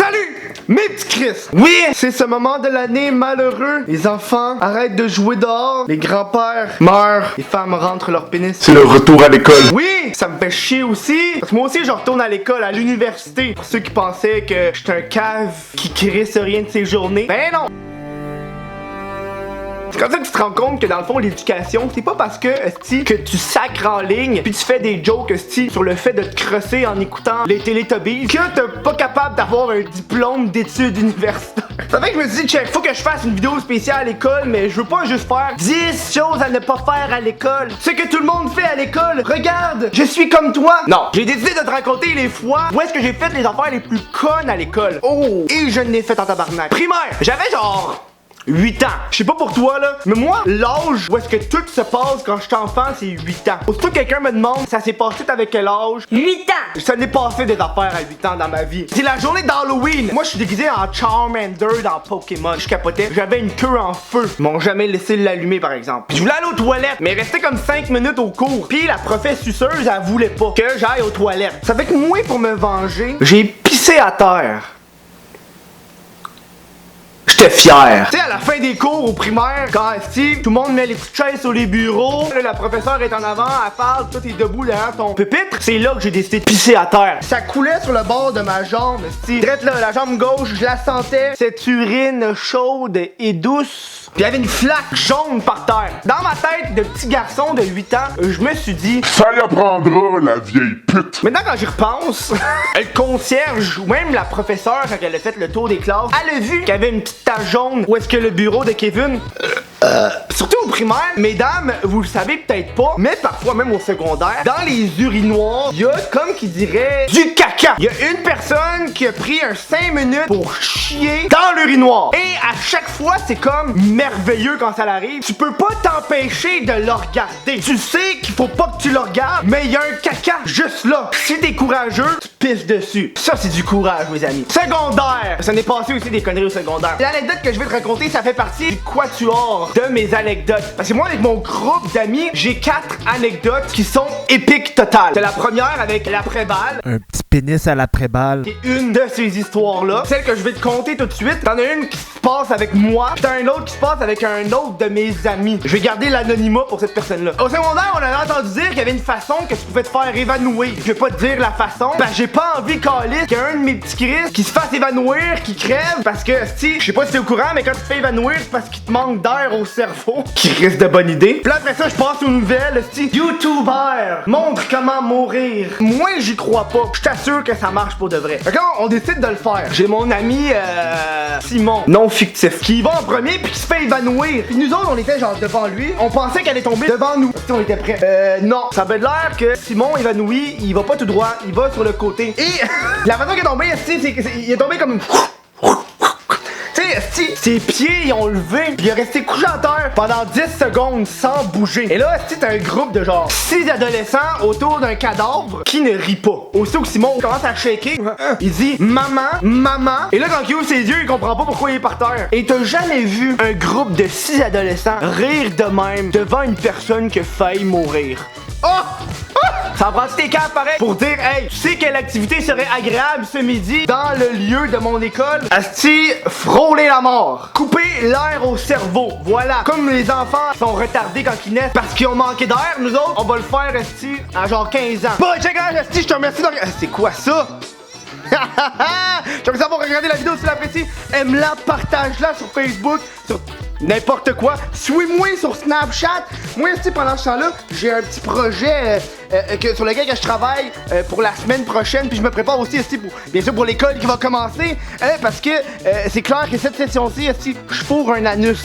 Salut, mes petits Chris! Oui, c'est ce moment de l'année malheureux. Les enfants arrêtent de jouer dehors, les grands-pères meurent, les femmes rentrent leur pénis. C'est le retour à l'école. Oui, ça me fait chier aussi. Parce que moi aussi, je retourne à l'école, à l'université. Pour ceux qui pensaient que j'étais un cave qui crisse rien de ses journées. Ben non! C'est comme ça que tu te rends compte que dans le fond l'éducation, c'est pas parce que esti, que tu sacres en ligne puis tu fais des jokes esti, sur le fait de te crosser en écoutant les Teletubbies que t'es pas capable d'avoir un diplôme d'études universitaires. Ça fait que je me suis dit, check, faut que je fasse une vidéo spéciale à l'école, mais je veux pas juste faire 10 choses à ne pas faire à l'école. Ce que tout le monde fait à l'école. Regarde, je suis comme toi. Non, j'ai décidé de te raconter les fois où est-ce que j'ai fait les affaires les plus connes à l'école. Oh, et je n'ai fait en tabarnak. Primaire, j'avais genre 8 ans. Je sais pas pour toi là, mais moi, l'âge où est-ce que tout se passe quand je suis enfant, c'est 8 ans. Aussitôt que quelqu'un me demande ça s'est passé avec quel âge? 8 ans! Ça n'est passé des affaires à 8 ans dans ma vie. C'est la journée d'Halloween. Moi, je suis déguisé en Charmander dans Pokémon. Je capotais. J'avais une queue en feu. Ils m'ont jamais laissé l'allumer, par exemple. Puis je voulais aller aux toilettes, mais restait comme 5 minutes au cours. Puis la professeure suceuse, elle voulait pas que j'aille aux toilettes. Ça fait que moi, pour me venger, j'ai pissé à terre. J'étais fier. Tu sais, à la fin des cours au primaire, quand esti, tout le monde met les petites chaises sur les bureaux, là, la professeure est en avant, elle parle, toi t'es debout derrière ton pupitre. C'est là que j'ai décidé de pisser à terre. Ça coulait sur le bord de ma jambe, esti. Direct là, la jambe gauche, je la sentais, cette urine chaude et douce. Puis il y avait une flaque jaune par terre. Dans ma tête de petit garçon de 8 ans, je me suis dit, Ça y apprendra, la vieille pute. maintenant quand j'y repense, le concierge ou même la professeure quand elle a fait le tour des classes, elle a vu qu'il y avait une petite tache jaune où est-ce que le bureau de Kevin. Surtout au primaire, mesdames, vous le savez peut-être pas, mais parfois même au secondaire, dans les urinoirs, il y a comme qui dirait du caca. Il y a une personne qui a pris un 5 minutes pour chier dans l'urinoir. Et à chaque fois, c'est comme merveilleux quand ça arrive. Tu peux pas t'empêcher de le regarder. Tu sais qu'il faut pas que tu le regardes, mais il y a un caca juste là. Si t'es courageux, tu pisses dessus. Ça, c'est du courage, mes amis. Secondaire! Ça n'est passé aussi des conneries au secondaire. L'anecdote que je vais te raconter, ça fait partie du quatuor de mes anecdotes. Parce que moi, avec mon groupe d'amis, j'ai 4 anecdotes qui sont épiques totales. C'est la première avec l'après-balle. Un petit pénis à l'après-balle. C'est une de ces histoires-là. Celle que je vais te conter tout de suite. T'en as une qui se passe avec moi, pis t'en as une autre qui se passe avec un autre de mes amis. Je vais garder l'anonymat pour cette personne-là. Au secondaire, on avait entendu dire qu'il y avait une façon que tu pouvais te faire évanouir. Je vais pas te dire la façon. Ben, j'ai pas envie, Calis, qu'il y a un de mes petits Chris qui se fasse évanouir, qui crève. Parce que, si, je sais pas si t'es au courant, mais quand tu te fais évanouir, c'est parce qu'il te manque d'air au cerveau. Qui risque de bonne idée. Puis là, après ça, je passe aux nouvelles. Si, YouTuber montre comment mourir. Moi, j'y crois pas. Je t'assure que ça marche pour de vrai. Fait que là, on décide de le faire. J'ai mon ami, Simon, non fictif, qui va en premier puis qui se fait évanouir. Puis nous autres, on était genre devant lui. On pensait qu'elle allait tomber devant nous. Si on était prêts. Non. Ça avait l'air que Simon évanoui, il va pas tout droit, il va sur le côté. Et la façon qu'il est tombé, c'est il est tombé comme si ses pieds ils ont levé, puis il est resté couché à terre pendant 10 secondes sans bouger. Et là, t'as un groupe de genre 6 adolescents autour d'un cadavre qui ne rit pas. Aussitôt que Simon commence à shaker, il dit maman, maman. Et là, quand il ouvre ses yeux, il comprend pas pourquoi il est par terre. Et t'as jamais vu un groupe de 6 adolescents rire de même devant une personne qui a failli mourir. Oh! Ça prend tes câbles pareil pour dire hey, tu sais quelle activité serait agréable ce midi dans le lieu de mon école? Asti, frôler la mort. Couper l'air au cerveau. Voilà. Comme les enfants sont retardés quand ils naissent parce qu'ils ont manqué d'air, nous autres, on va le faire Asti à genre 15 ans. Bon, check out Asti, je te remercie de... C'est quoi ça? Je te remercie d'avoir regardé la vidéo si tu l'apprécies. Aime-la, partage-la sur Facebook, sur n'importe quoi. Suis-moi sur Snapchat. Moi aussi pendant ce temps-là, j'ai un petit projet sur lequel je travaille pour la semaine prochaine. Puis je me prépare aussi pour, bien sûr pour l'école qui va commencer. Parce que c'est clair que cette session-ci, je fourre un anus.